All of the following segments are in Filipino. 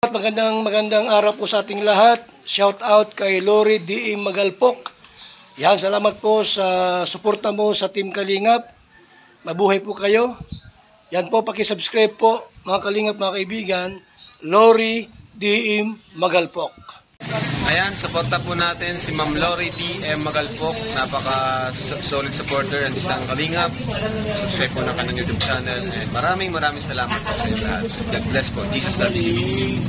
Magandang araw po sa ating lahat. Shout out kay Lori D. Magalpok. Yan, salamat po sa suporta mo sa Team Kalingap. Mabuhay po kayo. Yan po, paki-subscribe po mga Kalingap, mga kaibigan. Lori D. Magalpok. Ayan, suporta po natin si Ma'am Lori D. Magalpok. Napaka-solid supporter and isang Kalingap. Subscribe po na kanyang YouTube channel. And maraming salamat po sa inyo lahat. God bless po. Jesus loves you.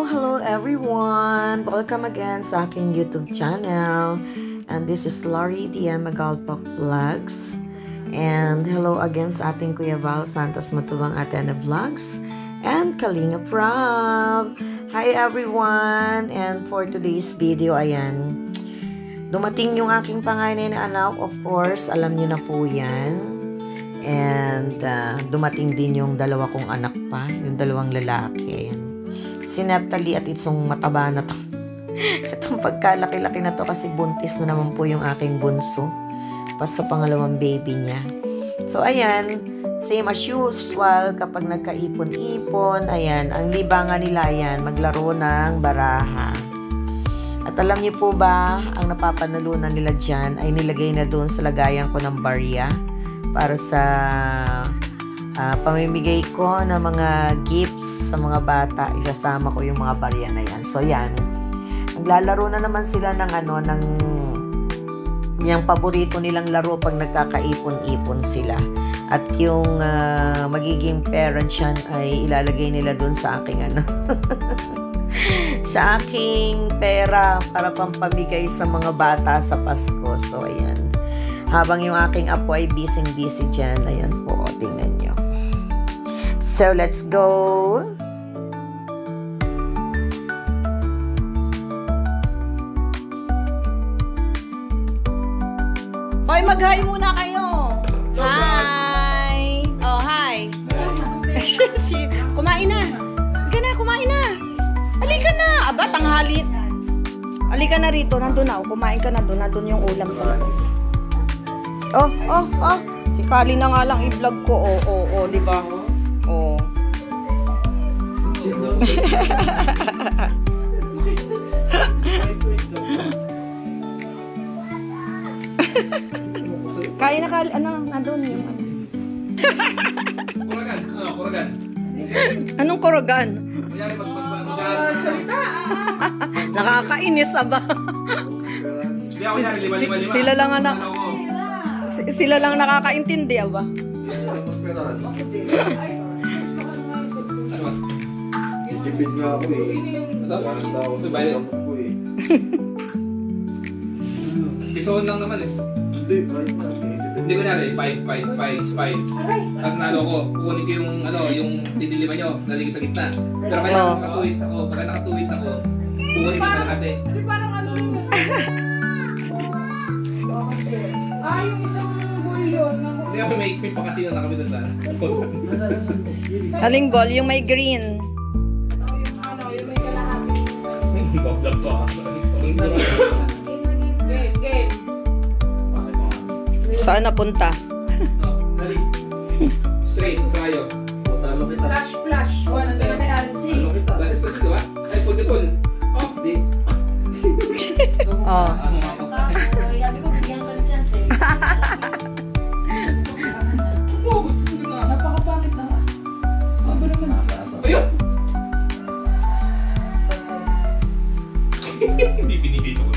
Hello everyone! Welcome again sa aking YouTube channel. And this is Lori D. Magalpok Vlogs. And hello again sa ating Kuya Val Santos Matubang Atena Vlogs and Kalinga Prab. Hi everyone! And for today's video, ayan, dumating yung aking panganay na anak. Of course, alam niyo na po yan. And dumating din yung dalawa kong anak pa, yung dalawang lalaki. Ayan. Si Neptali at Itsong mataba na to. Itong pagkalaki-laki na to kasi buntis na naman po yung aking bunso. Pas sa pangalawang baby niya. So, ayan. Same as usual kapag nagkaipon-ipon. Ayan. Ang libangan nila, ayan. Maglaro ng baraha. At alam niyo po ba, ang napapanalunan nila dyan ay nilagay na doon sa lagayan ko ng barya para sa pamimigay ko ng mga gifts sa mga bata. Isasama ko yung mga barya na yan. So, yan. Naglalaro na naman sila ng yung paborito nilang laro pag nagkakaipon-ipon sila. At yung magiging parent yan ay ilalagay nila dun sa aking sa aking pera para pampamigay sa mga bata sa Pasko. So, ayan. Habang yung aking apo ay busy dyan. Ayan po, tingnan nyo. So, let's go! Hoy, mag-hi muna kayo! Hi! Oh, hi! Kumain na! Kumain na! Halika na! Aba, tanghali! Halika na rito, nandun na. Kumain ka na doon. Nandun yung ulam sa labas. Oh! Si Kali na nga lang i-vlog ko. Oh, di ba? Oh. Kaya na Kali, nandun yung Kuragan. Anong kuragan? Nakakainis aba. Sila lang nakakaintindi aba. Tipid nga ako Isoon lang naman eh. Hindi ko nari, 5. Tapos nalo ko, kukunin ko yung titiliman nyo, naligay sa gitna. Pero kaya naka-2 ako, pagka naka-2 ako, kukunin ko na lahat eh. Parang yung isang bulyon. Hindi ako may ikpin pa kasi na nakabit sa Aling ball, yung may green. Yung may kalahati. Vlog to ah. Game. Saan napunta? Dali. Straight, tayo. Flash. One na kay RG. Flash, diba? Ay, pull. Oh, di. Oh. Sabi ko, bigyan ka ng chance eh. Napakapangit na nga. Aba naman. Ayun! Hindi binibito ko.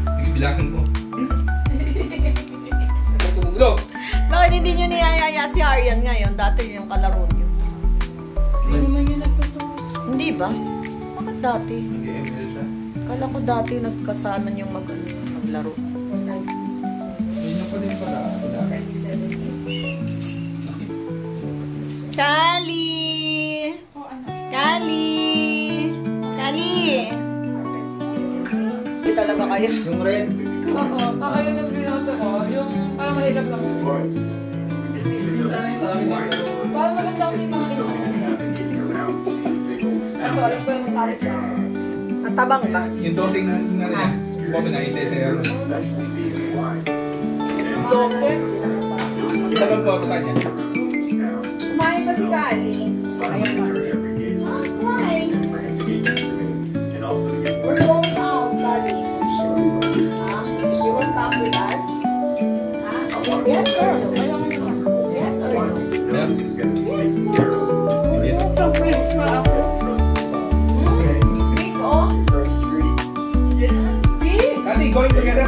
Nagibilakan ko. Bakit hindi nyo niyayaya si Aryan ngayon? Dati yung kalaro nyo. Hindi naman yun nagtutulis. Hindi ba? Bakit dati? Nag-ML siya. Kala ko dati nagkasama yung maglaro. Ayun pa din pala. Kali! Hindi talaga kayo. Yung red. Oo, kakaya ng binoto ko. Yung parang mahirap lang. Sa amin. Parang alam ko yung cauliflower. Matabang ba? Yung dosing na yan, boto na isa-isa. Doke. Ilang boto sa kanya? Kumain pa si Kali. Ayun na. Why? We're going out, Kali. You won't come with us? Yes or no? Yes or no? Yeah. Yes, no. Sa friends na ako. Big oh. Kati, going together.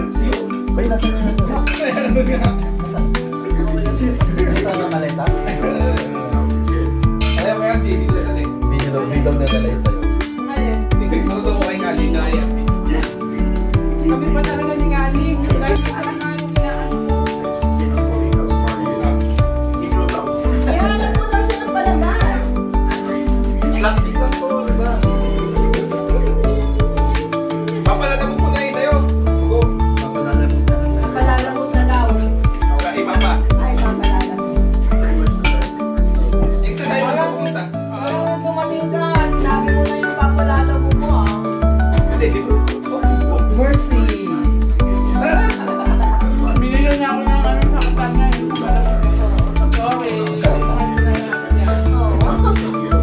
Bay, nasa na nasa? Ano nga? Nasa na maleta? Kaya kaya, hindi ko dali. Hindi daw nadalay sa'yo. Hindi ko matuto mo kay Kali na kaya. Kami pa talaga ni Galing. Dahil sa alam nga yung kinaan. Iwanan mo daw siya ng palabas. Plastic lang to, diba? Papalatabog ko na yun sa'yo. Go. Papalalamig na. Napalalamot na daw. Wala, iba pa. Ay, napalalamot. Yung sa sa'yo na pupunta. Parang dumating ka, sinabi mo na yung papalalamot mo ah. Hindi, di ko. Mercy! Binigyan niya ako ng ano sa katanya. Yung malapit ko. Sorry.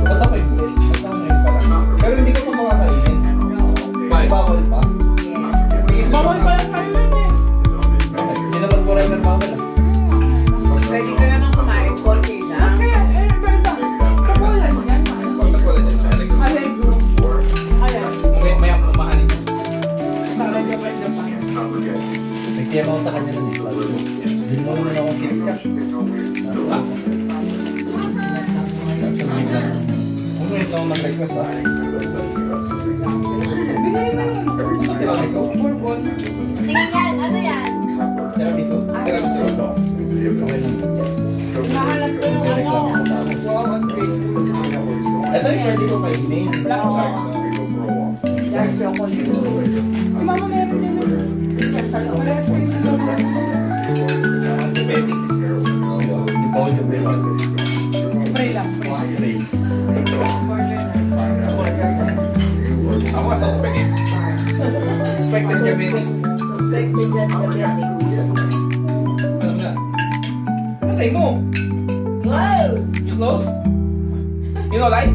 Ba't ako yung buwis? Ba't ako ngayon pa lang? Pero hindi ko pa makakainin. Bye. Bawal pa? Bawal pala kayo yun eh. Hindi naman forever bawal ah. Pwede ka na nang kumain, konti lang. Kaya, iba. Kabulan yan. Pagsak ko lang yan. Allegro. Ayan. Maya umahanin. Para Japan. Nagtiyama ako sa kanya ng vlog. Hindi mo naman akong KitKat. Sa? Tapos biglang, kung ngayon ako mag-request ah. Binigyan mo yun. Tiramisu? Bourbon. Tingnan yan, ano yan? Tiramisu? Tiramisu. Okay lang. Nahanap ko ng Reklamo ano. ko na ako. Wow, ang grateful. Ito yung pwede ko kainin. Black shark. Dark chocolate. Si Mama meron din yun. Parehas ko yung dalawa. Antibiotic. Hindi pa ako yung bilang. Pray lang. Pray. Ako ka suspect eh. Suspected diabetic. Suspected that diabetic. Ano nga? Patay mo! Close! You close? You know like?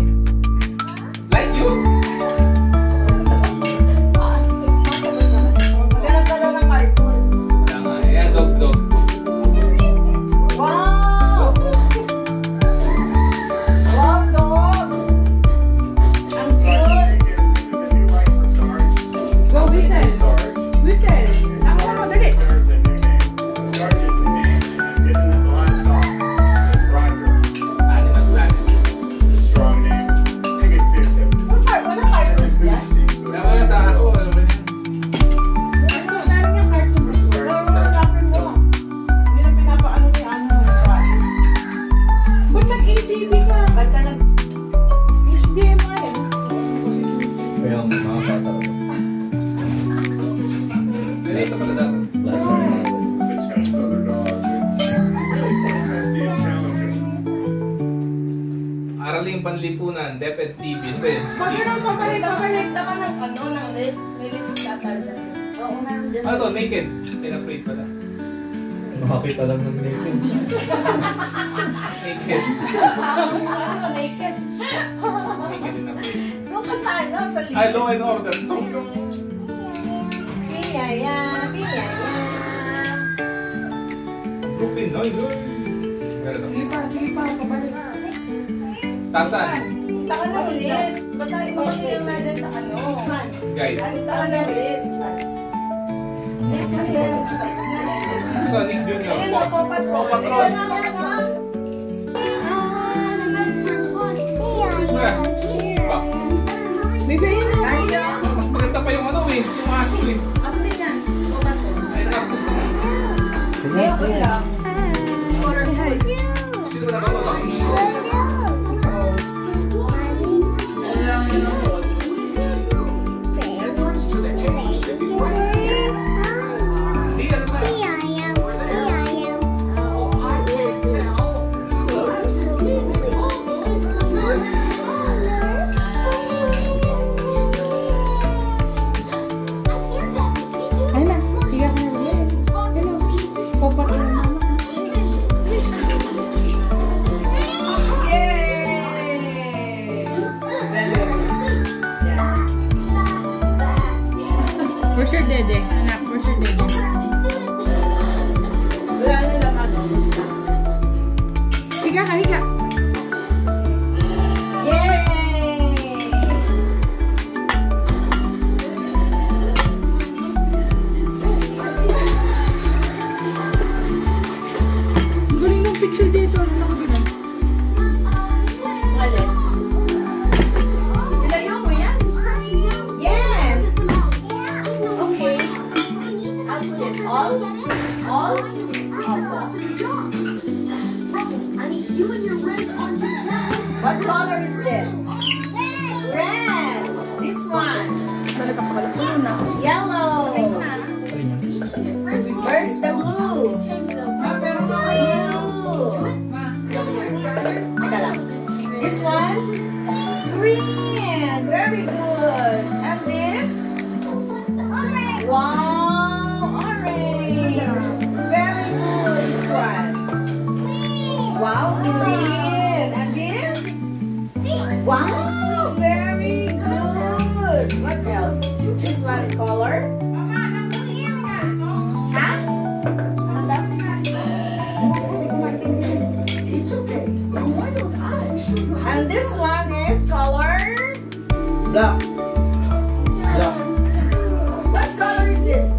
Like you? Maghanap ka daw ng cartoons. Wala nga eh. Ayan, dog. Wow! Wow, dog! Ang cute! Go, Whistle. Whistle. Ako na madali. Animal planet. Walang cartoons yan? Wala ko yan sa aso. Ano ba yan? Ano, meron yung cartoon dito. Wala mo hanapin mo. Hindi na pinapaano ni ano. Ba't nag-ATV ka? Ba't ka nag... HDMI. Kaya ang mga pasa ko. Ganito pala dapat. Lahat na rin. Araling Panlipunan, DepEd TV. Ano ba yun? Pag ganun, pabalik. Ka ng ano, ng list. May list ka talaga. Oo, meron dyan. Ano to? Naked? Pinapray pala. Makakita lang ng naked. Naked. Ano, naked. Naked din na-pray. Doon ka sa ano, sa list. Ay, Law and Order. Ito yung... Pinyaya, pinyaya. Brooklyn Nine. Meron to. Sige pa, pabalik. Tarzan. Taka ng list. Ba't tayo makasilang na dyan sa ano? Guide. Taka ng list. Ito, Nick Jr. Ayun o, Paw Patrol. Paw Patrol. Wala. Pa. Bibigyan na. Mas maganda pa yung ano eh. Yung aso eh. Asan din yan? Paw Patrol. Ay, nakapos na. Sige, sige. Sino ba nakapos? Hindi, ano ba? Higa ka, higa. Yay! Galing ng picture dito. Ano ako ganun? Alin? Ilayo mo yan? Yes! Okay. I'll put it all. All? What color is this? Red! This one. Talaga pa pala. Puno na. Yellow. Where's the blue? Blue. Teka lang. This one? Green. Very good. And this? Wow. Orange. Very good. This one. Wow. Green. And this? Wow. Very good. What else? This one color? Huh? And this one is color? Black. Black. What color is this?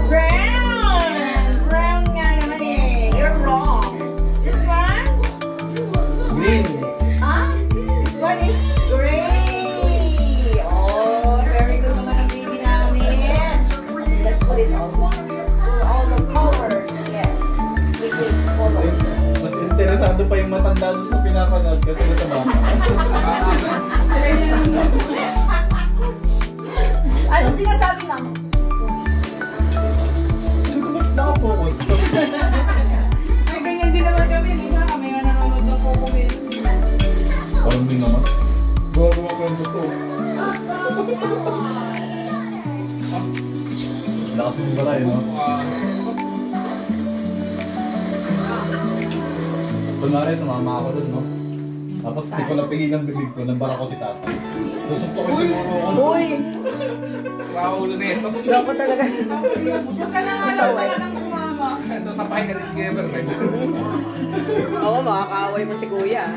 Brown. Brown nga naman eh. You're wrong. This one? Green. Huh? This one is gray. Oh, very good naman ang baby namin. Let's put it all. All the colors. Yes. Wait, hold on. Mas interesado pa yung matanda doon sa pinapanood kasi nasa bata. Ano sinasabi lang? Nakapokus. Ay, ganyan din naman kami. Hindi na kami nga nanonood ng Coco Melon. Parang din naman. Gawa ko yung totoo. Lakas mong balay, no? Kunwari, sumama ako dun, no? Tapos hindi ko napigil ng bibig ko, nabara ko si tatay. Susukto ko siguro ako. Uy! Kaulo na ito. Loko talaga. Huwag ka na nga Masaway. talagang sumama. Sasapahin ka din together. Oo, makakaaway mo si kuya.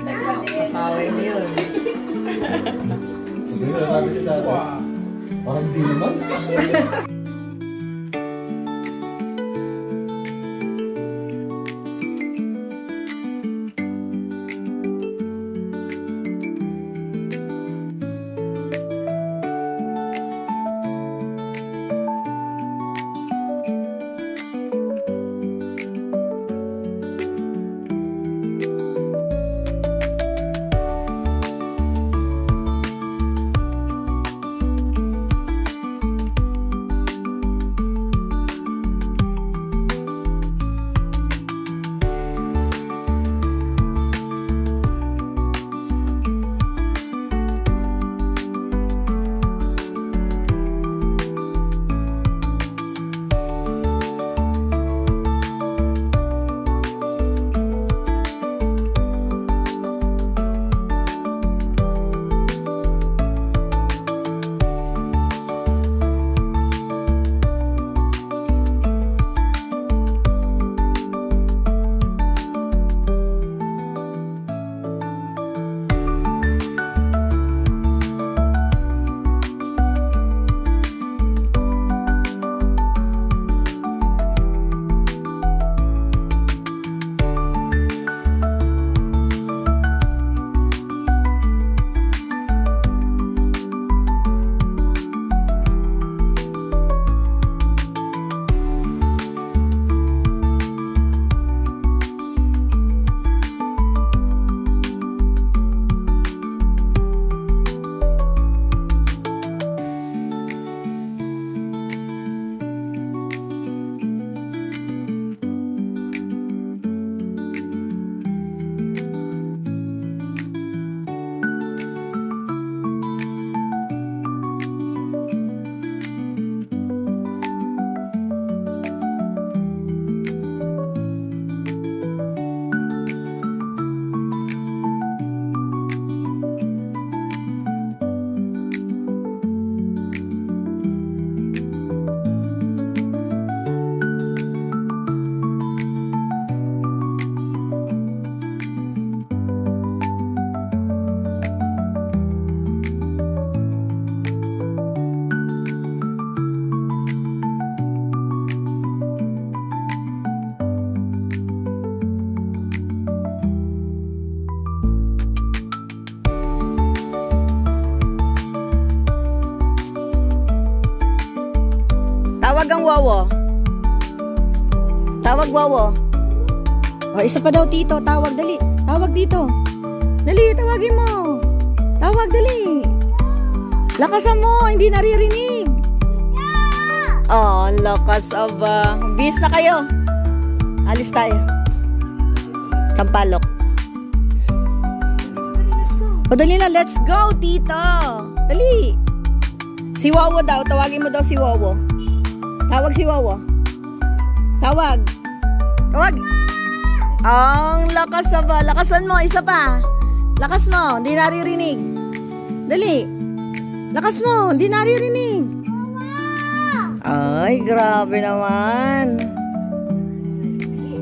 Makakaaway mo yun. Sige, sabi si tatay. Parang di naman. Wowo. Tawag Wowo. O, isa pa daw tito. Tawag, dali. Tawag dito. Dali, tawagin mo. Tawag, dali. Lakasan mo, hindi naririnig. Oh, lakas aba. Bis na kayo. Alis tayo. Sampalok. O, dali na. Let's go, tito. Dali. Si Wowo daw. Tawagin mo daw si Wowo. Tawag si Wowo. Tawag. Tawag. Ang lakas aba. Lakasan mo. Isa pa. Lakas mo. Hindi naririnig. Dali. Lakas mo. Hindi naririnig. Ay, grabe naman.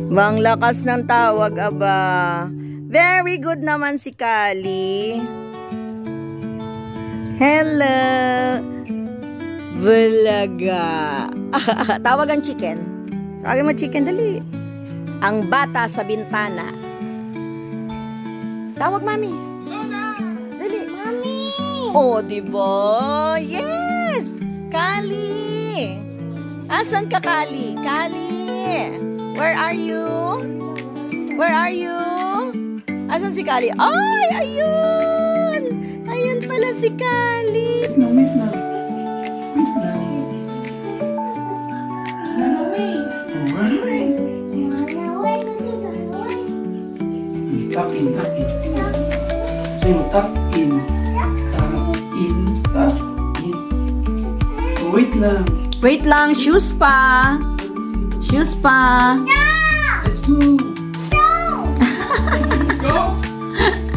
Bang lakas ng tawag, aba. Very good naman si Kali. Hello. Bulaga. Tawag ang chicken. Tawagin mo chicken, dali. Ang bata sa bintana. Tawag, mami. Dali. Mami. Oh, diba? Yes. Kali. Asan ka, Kali? Kali. Where are you? Where are you? Asan si Kali? Ay, ayun. Ayun pala si Kali. No, wait na. Run away. Takin, takin. Sa'yo, takin. Takin, takin. Oh, wait lang. Wait lang, shoes pa. Shoes pa. Let's go. Let's go!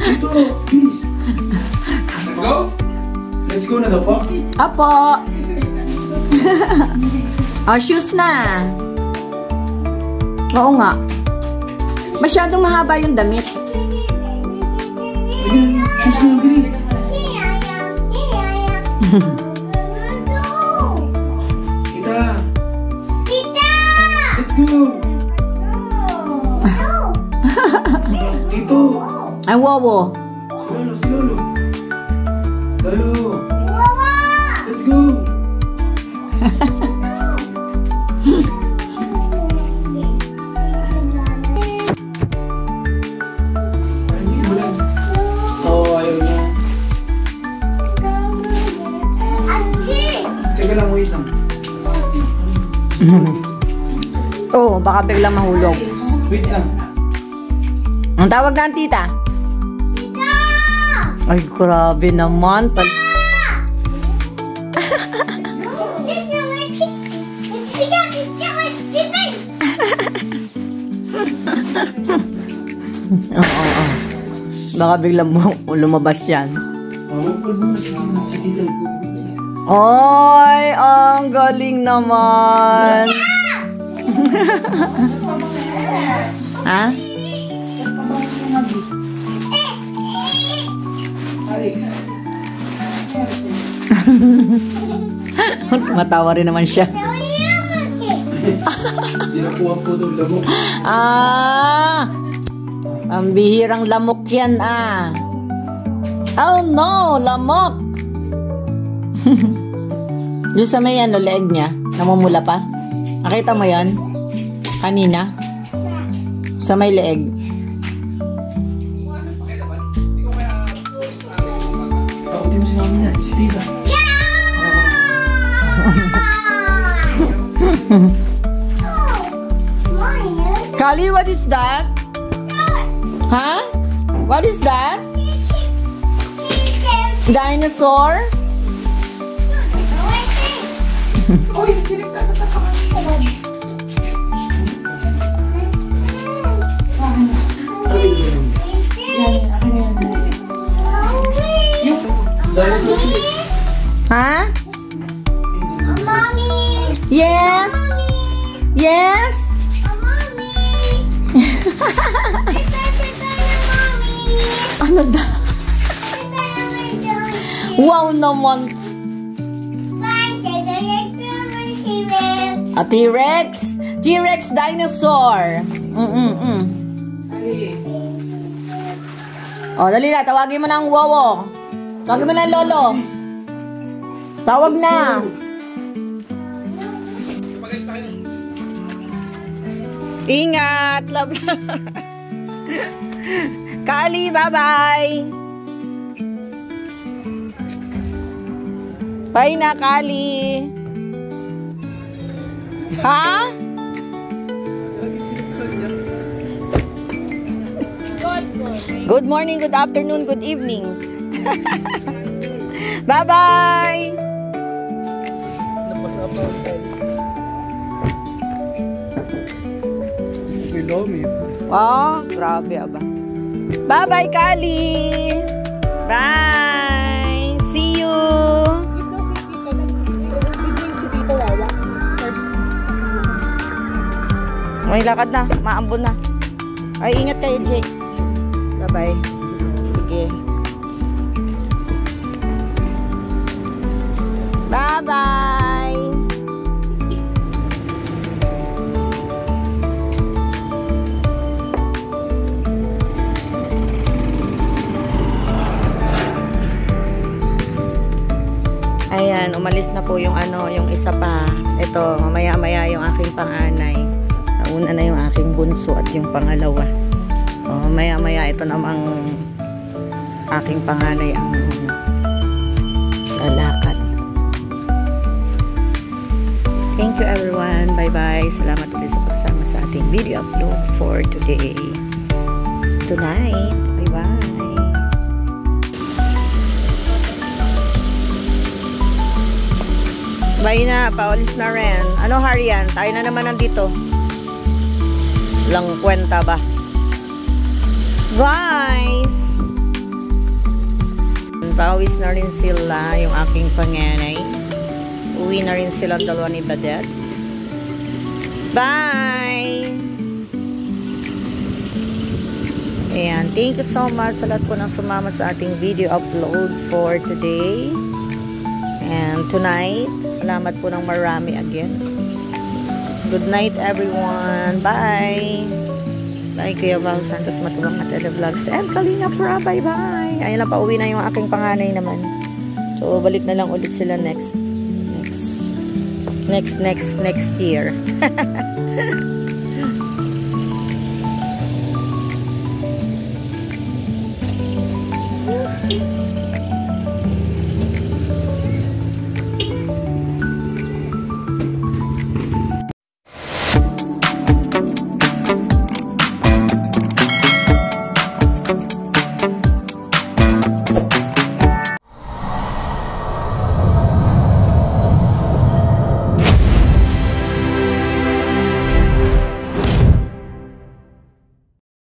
Dito, please. Let's go! Let's go na daw po. Apo. Oh, shoes na. Oo nga. Masyadong mahaba yung damit. Ayan, shoes na, bilis. Tita. Let's go. Tito. Ay, Wowo. Si Lolo. Lolo. Let's go. Oh, ayaw na. Teka lang, wait lang. Oh, baka biglang mahulog. Wait lang. Ang tawag na ang tita? Ay, grabe naman. Oo. Baka biglang lumabas yan. Si Tita. Ay, ang galing naman. Ha? Matawa rin naman siya. Hindi na po ang puto lamok. Ang bihirang lamok yan, Oh no, lamok. Doon sa may leeg niya, namumula pa. Nakita mo yan? Kanina? Sa may leeg. Takutin mo si mami na, si Tita. Kali, what is that? Huh? What is that? Dinosaur? Huh? Yes? Yes? Ano da? Wow naman. A T-Rex? T-Rex dinosaur. O, dali na. Tawagin mo na ang Wowo. Tawagin mo na ang Lolo. Tawag na. Guys, tayo Ingat. Love. Kali, bye-bye. Bye na, Kali. Ha? Good morning, good afternoon, good evening. Bye-bye. Oh, grabe aba. Bye-bye, Kali. Bye. See you. May lakad na, maambon na. Ay, ingat kayo, Jake. Bye-bye. Sige. Bye-bye. Ayan, umalis na po yung yung isa pa. Ito, mamaya-maya yung aking panganay. Una na yung aking bunso at yung pangalawa. Maya-maya ito namang aking panganay ang lalakad. Thank you everyone. Bye-bye. Salamat ulit sa pagsama sa ating video upload for today. Tonight. Bye-bye. Bye na. Paulis na rin. Ano harian? Tayo na naman nandito. Lang kwenta ba? Guys! Pawis na rin sila, yung aking panganay. Uwi na rin sila dalawa ni Badets. Bye! Ayan, thank you so much sa lahat po ng sumama sa ating video upload for today. And tonight, salamat po ng marami again. Good night everyone. Bye. Bye Kuya Val Santos Matubang at Eda Vlogs and Kalinga Pra. Bye bye. Ayun na, pauwi na yung aking panganay naman. So balik na lang ulit sila next year.